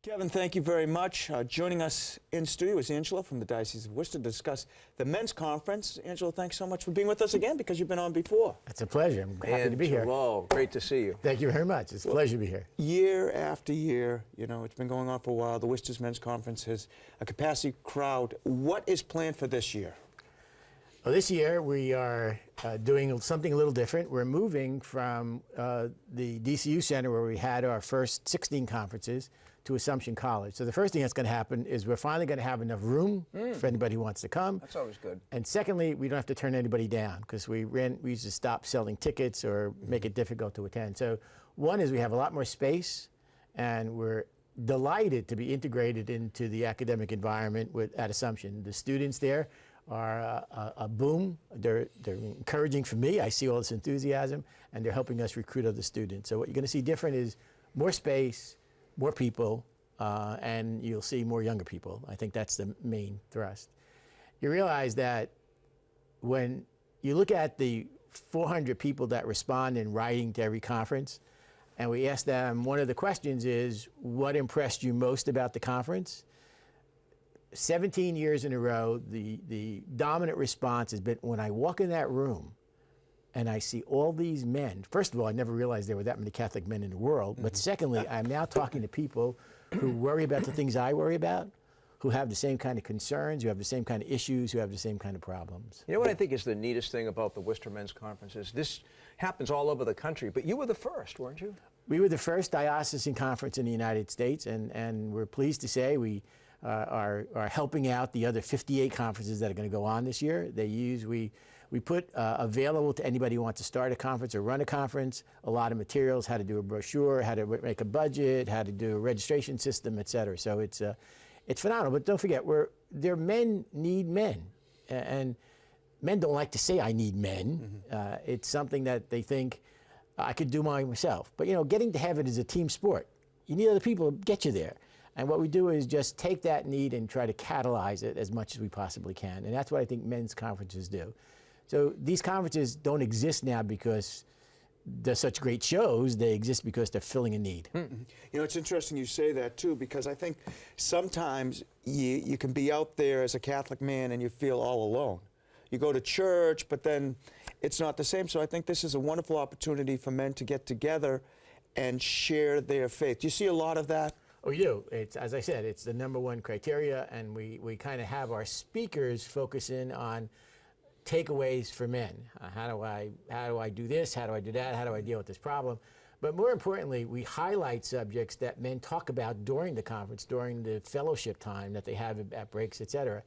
Kevin, thank you very much. Joining us in studio is Angelo from the Diocese of Worcester to discuss the men's conference. Angelo, thanks so much for being with us again because you've been on before. It's a pleasure. I'm happy to be here. Angelo, great to see you. Thank you very much. It's a pleasure to be here. Year after year, you know, it's been going on for a while. The Worcester's men's conference has a capacity crowd. What is planned for this year? Well, this year we are doing something a little different. We're moving from the DCU Center where we had our first 16 conferences to Assumption College. So the first thing that's going to happen is we're finally going to have enough room for anybody who wants to come. That's always good. And secondly, we don't have to turn anybody down because we used to stop selling tickets or make it difficult to attend. So one is we have a lot more space, and we're delighted to be integrated into the academic environment at Assumption. The students there are a boom. They're encouraging for me. I see all this enthusiasm, and they're helping us recruit other students. So what you're going to see different is more space, more people, and you'll see more younger people. I think that's the main thrust. You realize that when you look at the 400 people that respond in writing to every conference, and we ask them, one of the questions is, what impressed you most about the conference? 17 years in a row, the dominant response has been, when I walk in that room and I see all these men, first of all, I never realized there were that many Catholic men in the world, but secondly, I'm now talking to people who worry about the things I worry about, who have the same kind of concerns, who have the same kind of issues, who have the same kind of problems. You know what I think is the neatest thing about the Worcester Men's Conference is this happens all over the country, but you were the first, weren't you? We were the first diocesan conference in the United States, and we're pleased to say we are helping out the other 58 conferences that are going to go on this year. We put available to anybody who wants to start a conference or run a conference a lot of materials, how to do a brochure, how to make a budget, how to do a registration system, et cetera. So it's phenomenal. But don't forget, men need men, and men don't like to say I need men. It's something that they think I could do myself. But you know, getting to heaven is a team sport. You need other people to get you there. And what we do is just take that need and try to catalyze it as much as we possibly can. And that's what I think men's conferences do. So these conferences don't exist now because they're such great shows. They exist because they're filling a need. You know, it's interesting you say that, too, because I think sometimes you can be out there as a Catholic man and you feel all alone. You go to church, but then it's not the same. So I think this is a wonderful opportunity for men to get together and share their faith. Do you see a lot of that? Oh, we do. It's, as I said, it's the #1 criteria, and we kind of have our speakers focus in on takeaways for men. How do I do this? How do I do that? How do I deal with this problem? But more importantly, we highlight subjects that men talk about during the conference, during the fellowship time that they have at breaks, et cetera.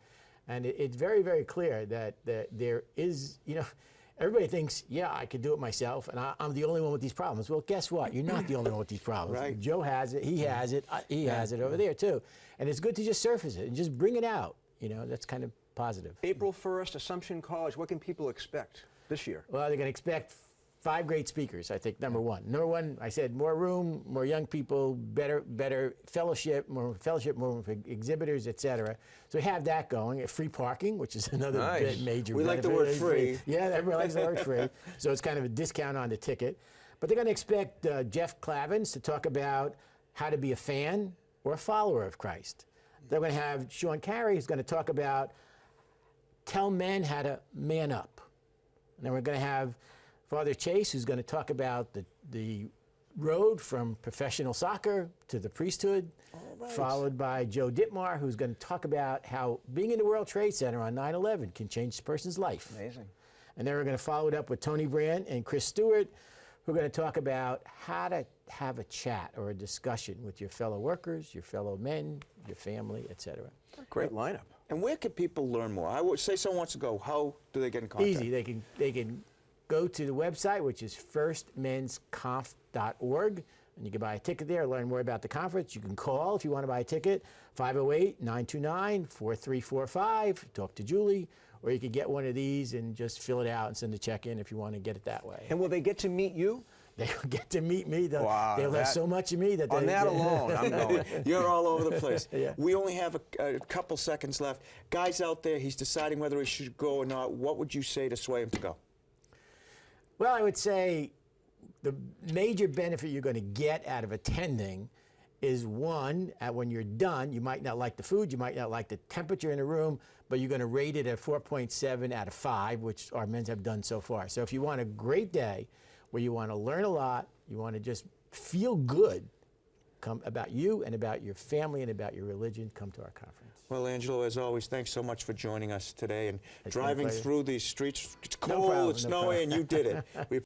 And it's very, very clear that there is, you know, everybody thinks, yeah, I could do it myself, and I'm the only one with these problems. Well, guess what? You're not the only one with these problems. Right. Joe has it, he has it, he has it over there, too. And it's good to just surface it and just bring it out. You know, that's kind of positive. April 1st, Assumption College. What can people expect this year? Well, they're going to expect 5 great speakers, I think, number one. Number one, I said, more room, more young people, better fellowship, more room for exhibitors, et cetera. So we have that going. Free parking, which is another major benefit. We like the word free. Yeah, everybody likes the word free. So it's kind of a discount on the ticket. But they're going to expect Jeff Clavins to talk about how to be a fan or a follower of Christ. They're going to have Sean Carey, who's going to talk about tell men how to man up. And then we're going to have Father Chase, who's going to talk about the road from professional soccer to the priesthood, followed by Joe Dittmar, who's going to talk about how being in the World Trade Center on 9/11 can change a person's life. Amazing. And then we're going to follow it up with Tony Brand and Chris Stewart, who are going to talk about how to have a chat or a discussion with your fellow workers, your fellow men, your family, et cetera. Great lineup. And where can people learn more? I would say someone wants to go. How do they get in contact? Easy. They can go to the website, which is firstmensconf.org, and you can buy a ticket there, learn more about the conference. You can call if you want to buy a ticket, 508-929-4345, talk to Julie, or you can get one of these and just fill it out and send a check in if you want to get it that way. And will they get to meet you? They'll get to meet me. They'll have so much of me that on that alone, I'm going. You're all over the place. Yeah. We only have a couple seconds left. Guys out there, he's deciding whether he should go or not. What would you say to sway him to go? Well, I would say the major benefit you're going to get out of attending is one, when you're done, you might not like the food, you might not like the temperature in the room, but you're going to rate it at 4.7 out of 5, which our men's have done so far. So if you want a great day where you want to learn a lot, you want to just feel good about you and about your family and about your religion, come to our conference. Well, Angelo, as always, thanks so much for joining us today and It's been a driving pleasure. through these streets. It's No cold, problem, it's no snowy, problem. and you did it. We